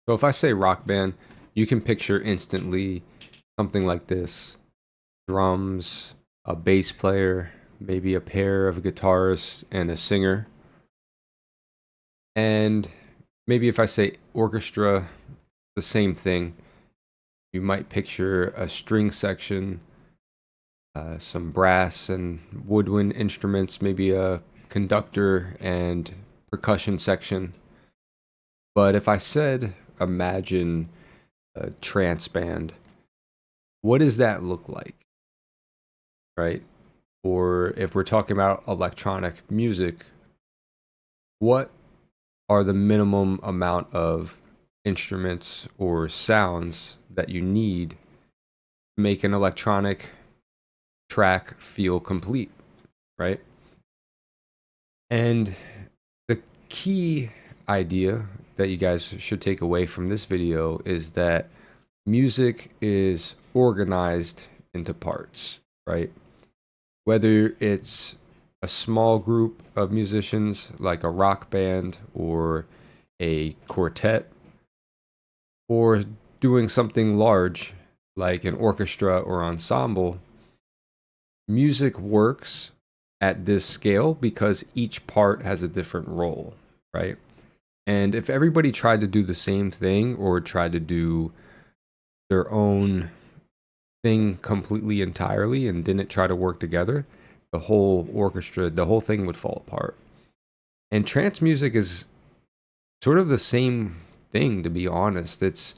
So if I say rock band, you can picture instantly something like this: drums, a bass player, maybe a pair of guitarists and a singer. And maybe if I say orchestra, the same thing. You might picture a string section, some brass and woodwind instruments, maybe a conductor and percussion section. But if I said imagine a trance band, what does that look like, right? Or if we're talking about electronic music, what are the minimum amount of instruments or sounds that you need to make an electronic track feel complete, right? And the key idea that you guys should take away from this video is that music is organized into parts, right? Whether it's a small group of musicians like a rock band or a quartet, or doing something large like an orchestra or ensemble, music works at this scale because each part has a different role, right? And if everybody tried to do the same thing or tried to do their own thing completely entirely and didn't try to work together, the whole orchestra, the whole thing would fall apart. And trance music is sort of the same thing, to be honest. It's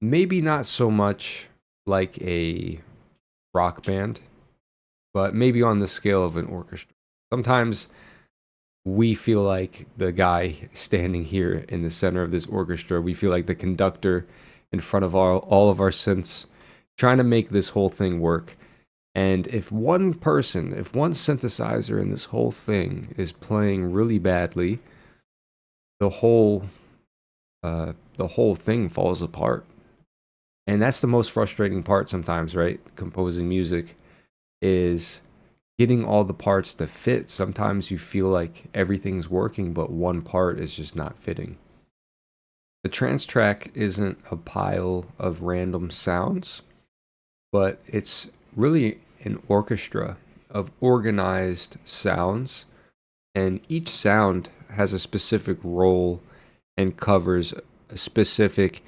maybe not so much like a rock band, but maybe on the scale of an orchestra. Sometimes we feel like the guy standing here in the center of this orchestra. We feel like the conductor in front of all of our synths, trying to make this whole thing work. And if one person, if one synthesizer in this whole thing is playing really badly, the whole thing falls apart. And that's the most frustrating part sometimes, right? Composing music is getting all the parts to fit. Sometimes you feel like everything's working, but one part is just not fitting. The trance track isn't a pile of random sounds, but it's really an orchestra of organized sounds, and each sound has a specific role and covers a specific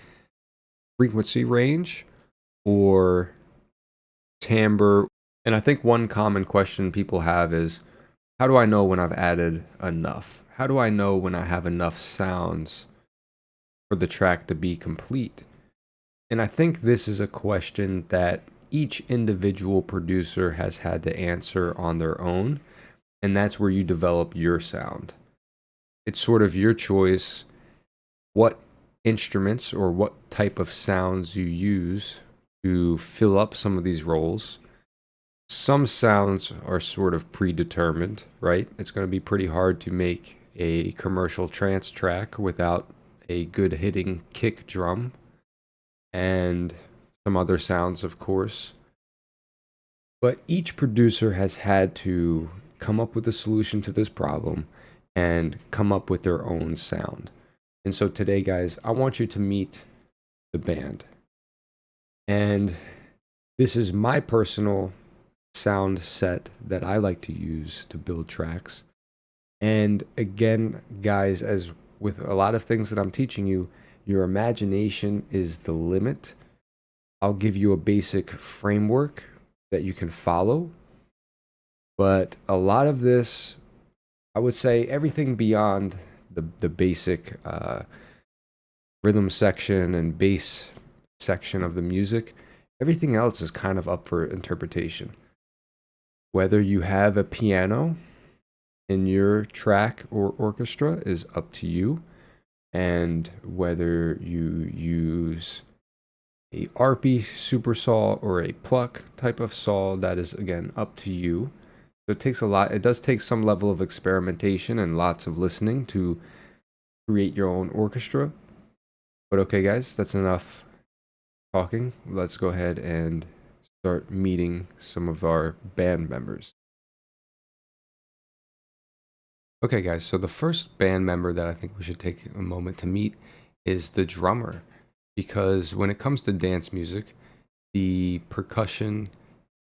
frequency range or timbre. And I think one common question people have is, how do I know when I've added enough? How do I know when I have enough sounds for the track to be complete? And I think this is a question that each individual producer has had to answer on their own, and that's where you develop your sound. It's sort of your choice what instruments or what type of sounds you use to fill up some of these roles. Some sounds are sort of predetermined, right? It's going to be pretty hard to make a commercial trance track without a good hitting kick drum and some other sounds, of course. But each producer has had to come up with a solution to this problem and come up with their own sound. And so today, guys, I want you to meet the band. And this is my personal sound set that I like to use to build tracks. And again, guys, as with a lot of things that I'm teaching you, your imagination is the limit. I'll give you a basic framework that you can follow. But a lot of this, I would say everything beyond the basic rhythm section and bass section of the music, everything else is kind of up for interpretation. Whether you have a piano in your track or orchestra is up to you, and whether you use a ARPy super saw or a Pluck type of saw, that is again up to you. So it takes a lot. It does take some level of experimentation and lots of listening to create your own orchestra. But okay, guys, that's enough talking. Let's go ahead and start meeting some of our band members. Okay, guys, so the first band member that I think we should take a moment to meet is the drummer, because when it comes to dance music, the percussion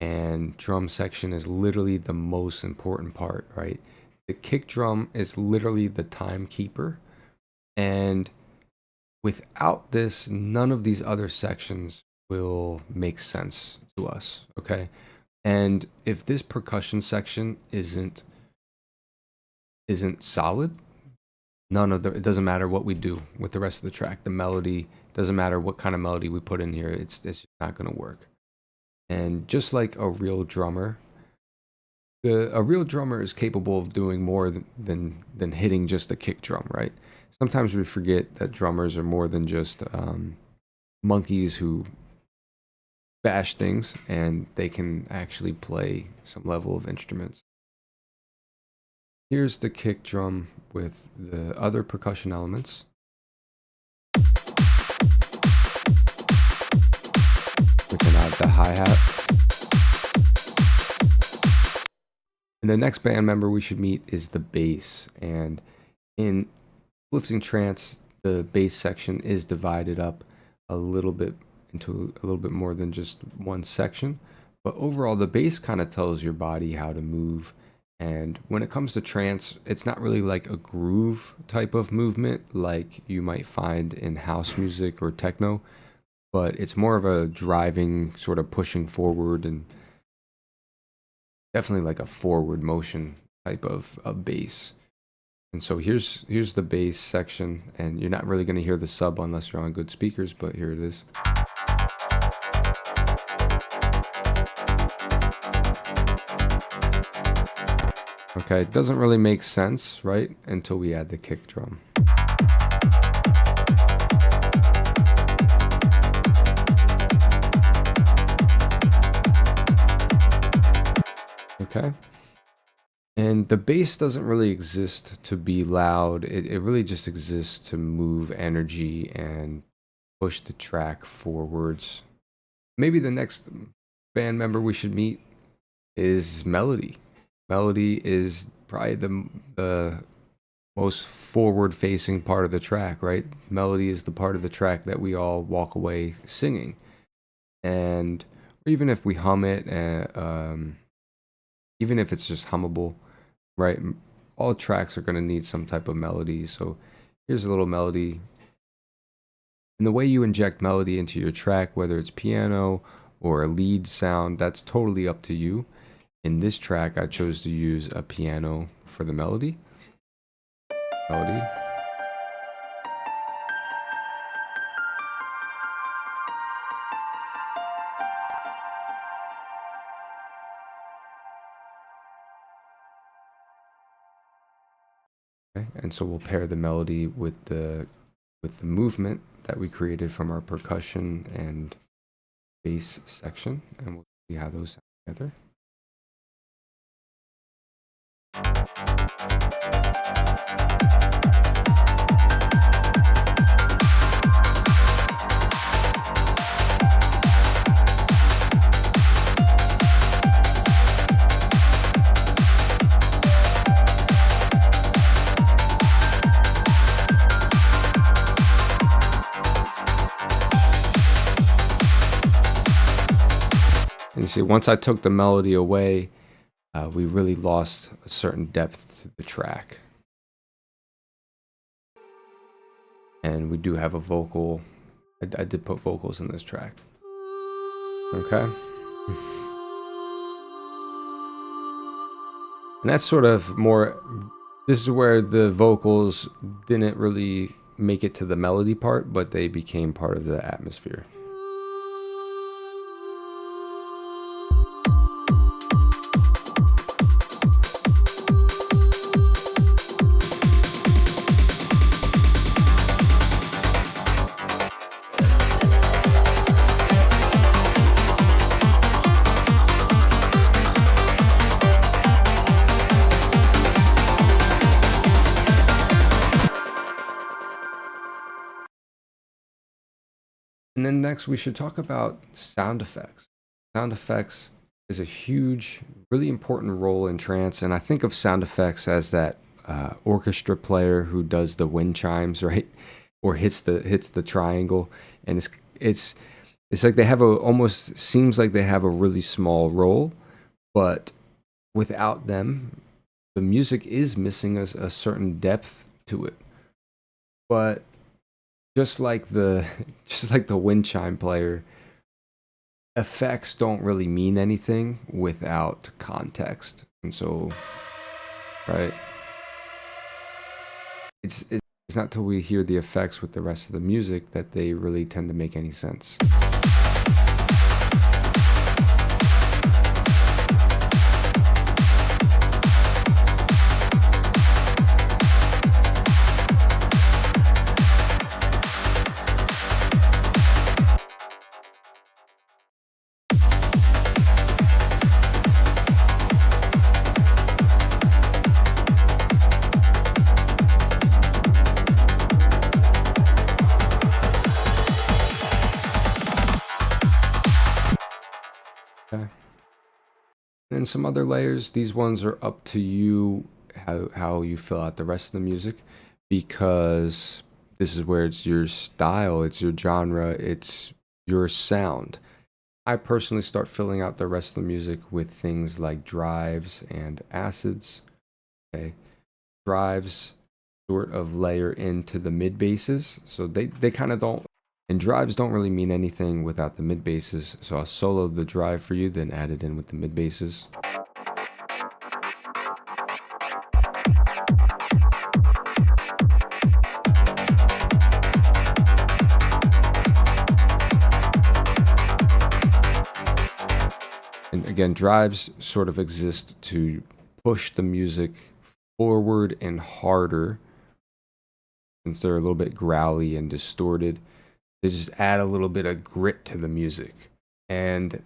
and drum section is literally the most important part, right? The kick drum is literally the timekeeper, and without this, none of these other sections will make sense to us, okay? And if this percussion section isn't solid, none of the it doesn't matter what we do with the rest of the track. The melody doesn't matter what kind of melody we put in here. It's just not going to work. And just like a real drummer, a real drummer is capable of doing more than hitting just a kick drum, right? Sometimes we forget that drummers are more than just monkeys who bash things, and they can actually play some level of instruments. Here's the kick drum with the other percussion elements. We can add the hi-hat. And the next band member we should meet is the bass. And in Uplifting Trance, the bass section is divided up a little bit into a little bit more than just one section. But overall, the bass kind of tells your body how to move. And when it comes to trance, it's not really like a groove type of movement like you might find in house music or techno, but it's more of a driving, sort of pushing forward, and definitely like a forward motion type of bass. And so here's the bass section, and you're not really going to hear the sub unless you're on good speakers, but here it is. Okay, it doesn't really make sense, right, until we add the kick drum. Okay. And the bass doesn't really exist to be loud. It really just exists to move energy and push the track forwards. Maybe the next band member we should meet is Melody. Melody is probably the most forward-facing part of the track, right? Melody is the part of the track that we all walk away singing. And even if we hum it, even if it's just hummable, right? All tracks are going to need some type of melody. So here's a little melody. And the way you inject melody into your track, whether it's piano or a lead sound, that's totally up to you. In this track, I chose to use a piano for the melody. Okay, and so we'll pair the melody with the movement that we created from our percussion and bass section, and we'll see how those sound together. And you see, once I took the melody away, we really lost a certain depth to the track. And we do have a vocal. I did put vocals in this track. Okay. And that's sort of more, this is where the vocals didn't really make it to the melody part, but they became part of the atmosphere. And then next, we should talk about sound effects. Sound effects is a huge, really important role in trance, and I think of sound effects as that orchestra player who does the wind chimes, right? or hits the triangle, and it's like they have a almost seems like they have a really small role, but without them, the music is missing a certain depth to it. But just like the just like the wind chime player, effects don't really mean anything without context. And so, right, it's not till we hear the effects with the rest of the music that they really tend to make any sense. Okay. And some other layers, these ones are up to you how you fill out the rest of the music, because this is where it's your style, it's your genre, it's your sound. I personally start filling out the rest of the music with things like drives and acids. Okay. Drives sort of layer into the mid basses, so they kind of don't, and drives don't really mean anything without the mid basses, so I'll solo the drive for you, then add it in with the mid basses. And again, drives sort of exist to push the music forward and harder, since they're a little bit growly and distorted. They just add a little bit of grit to the music. And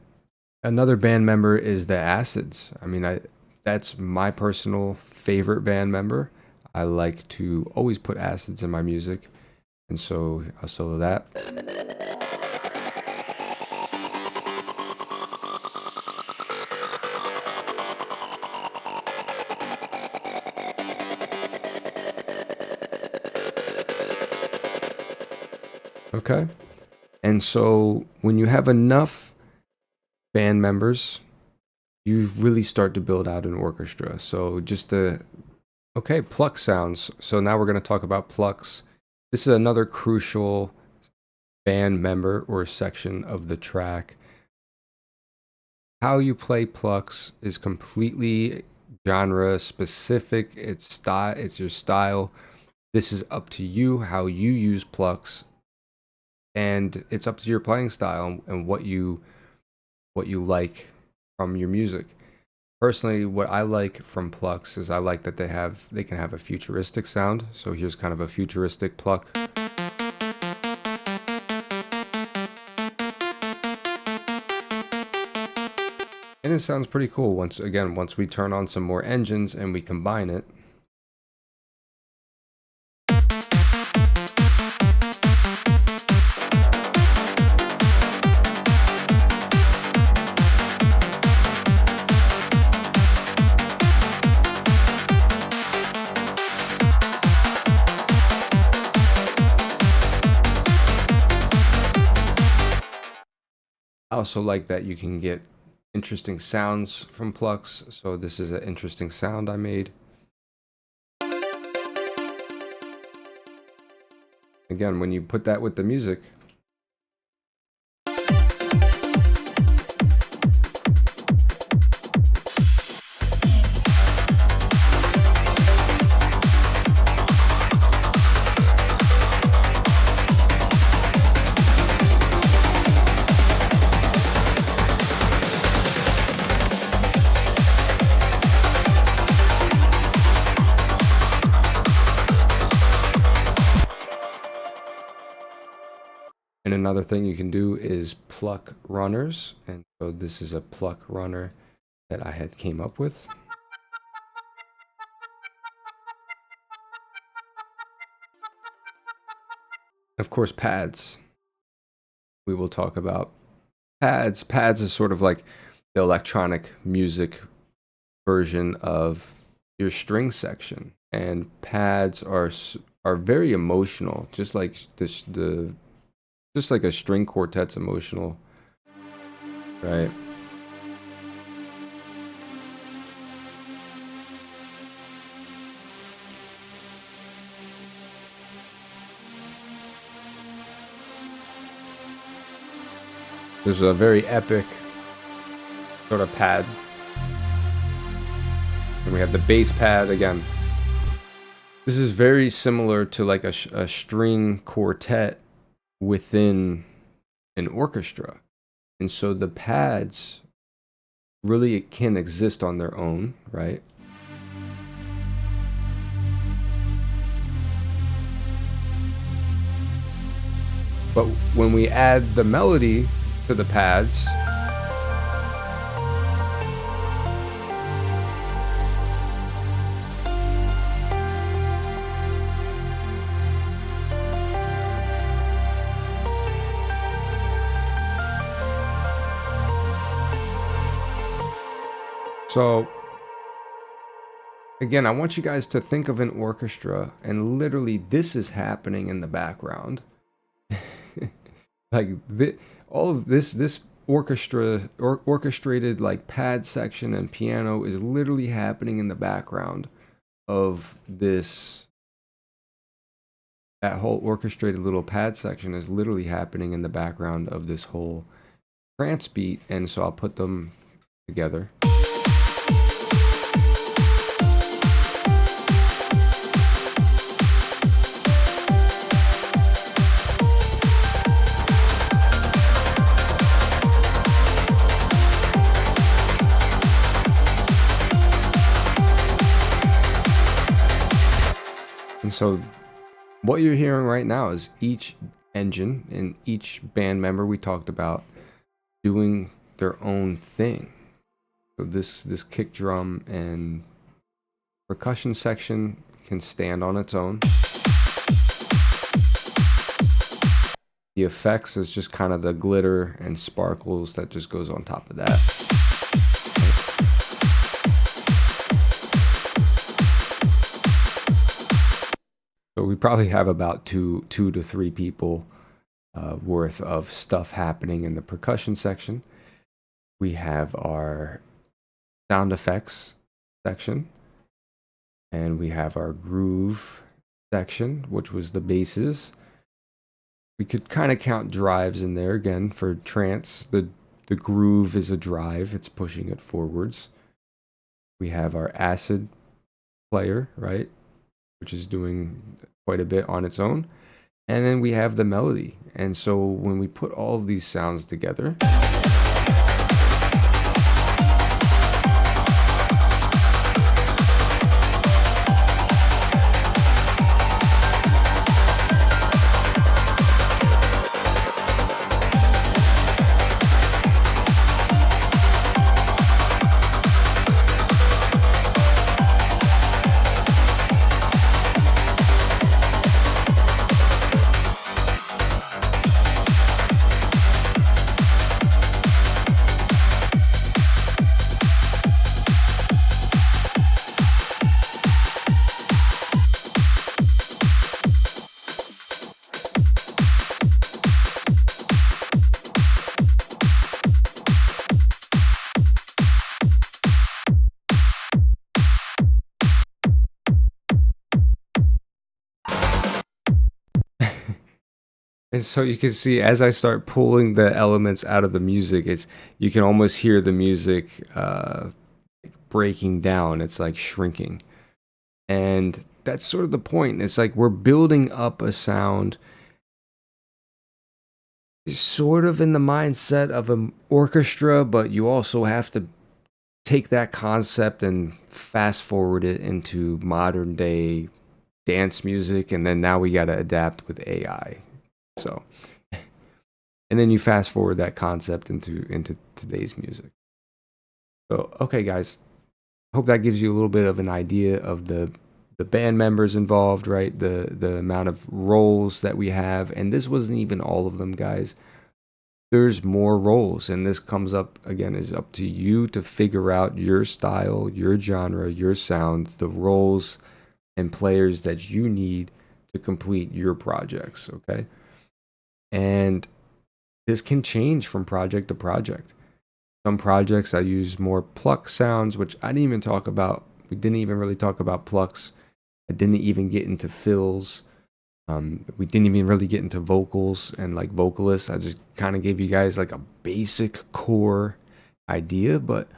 another band member is the acids. I mean, that's my personal favorite band member. I like to always put acids in my music, and so I'll solo that. Okay. And so when you have enough band members, you really start to build out an orchestra. So just the okay, Pluck sounds. So now we're going to talk about Plucks. This is another crucial band member or section of the track. How you play Plucks is completely genre specific. It's your style. This is up to you how you use Plucks, and it's up to your playing style and what you like from your music. Personally, what I like from Plucks is I like that they can have a futuristic sound. So here's kind of a futuristic Pluck. And it sounds pretty cool once we turn on some more engines and we combine it. I also like that you can get interesting sounds from Plucks. So this is an interesting sound I made. Again, when you put that with the music, and another thing you can do is pluck runners. And so this is a pluck runner that I had came up with. Of course, pads. We will talk about pads. Pads is sort of like the electronic music version of your string section. And pads are are very emotional, just like just like a string quartet's emotional, right? There's a very epic sort of pad. And we have the bass pad again. This is very similar to like a string quartet within an orchestra. And so the pads really can exist on their own, right? But when we add the melody to the pads, so again, I want you guys to think of an orchestra, and literally this is happening in the background. Like all of this orchestra or orchestrated like pad section and piano is literally happening in the background of this. That whole orchestrated little pad section is literally happening in the background of this whole trance beat, and so I'll put them together. And so what you're hearing right now is each engine and each band member we talked about doing their own thing. So this kick drum and percussion section can stand on its own. The effects is just kind of the glitter and sparkles that just goes on top of that. So we probably have about two to three people worth of stuff happening in the percussion section. We have our sound effects section, and we have our groove section, which was the basses. We could kind of count drives in there again for trance. The groove is a drive, it's pushing it forwards. We have our acid player, right, which is doing quite a bit on its own. And then we have the melody. And so when we put all of these sounds together, and so you can see as I start pulling the elements out of the music, you can almost hear the music breaking down. It's like shrinking. And that's sort of the point. It's like we're building up a sound sort of in the mindset of an orchestra, but you also have to take that concept and fast forward it into modern day dance music, and then now we got to adapt with AI. So, and then you fast forward that concept into today's music. So, okay, guys, hope that gives you a little bit of an idea of the band members involved, right? The amount of roles that we have, and this wasn't even all of them, guys. There's more roles, and this comes up again, is up to you to figure out your style, your genre, your sound, the roles and players that you need to complete your projects, okay? And this can change from project to project. Some projects I use more pluck sounds, which I didn't even talk about. We didn't even really talk about plucks. I didn't even get into fills. We didn't even really get into vocals and like vocalists. I just kind of gave you guys like a basic core idea. But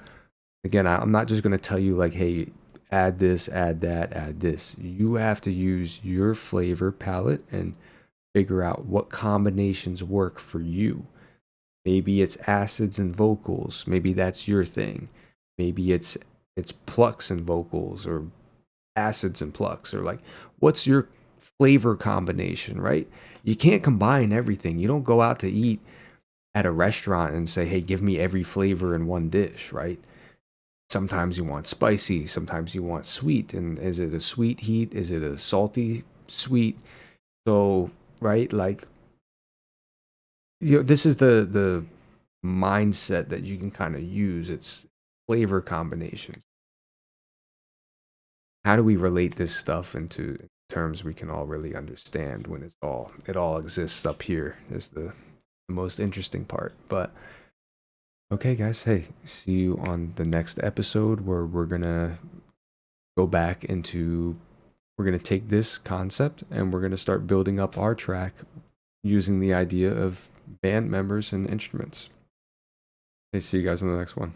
again, I'm not just going to tell you like, hey, add this, add that, add this. You have to use your flavor palette and figure out what combinations work for you. Maybe it's acids and vocals. Maybe that's your thing. Maybe it's plucks and vocals, or acids and plucks, or like what's your flavor combination, right? You can't combine everything. You don't go out to eat at a restaurant and say, "Hey, give me every flavor in one dish," right? Sometimes you want spicy, sometimes you want sweet, and is it a sweet heat? Is it a salty sweet? So, right, like this is the mindset that you can kind of use. It's flavor combinations. How do we relate this stuff into terms we can all really understand when it all exists up here is the most interesting part. But okay, guys, hey, see you on the next episode where we're gonna go back into we're gonna take this concept and we're gonna start building up our track using the idea of band members and instruments. Hey, see you guys on the next one.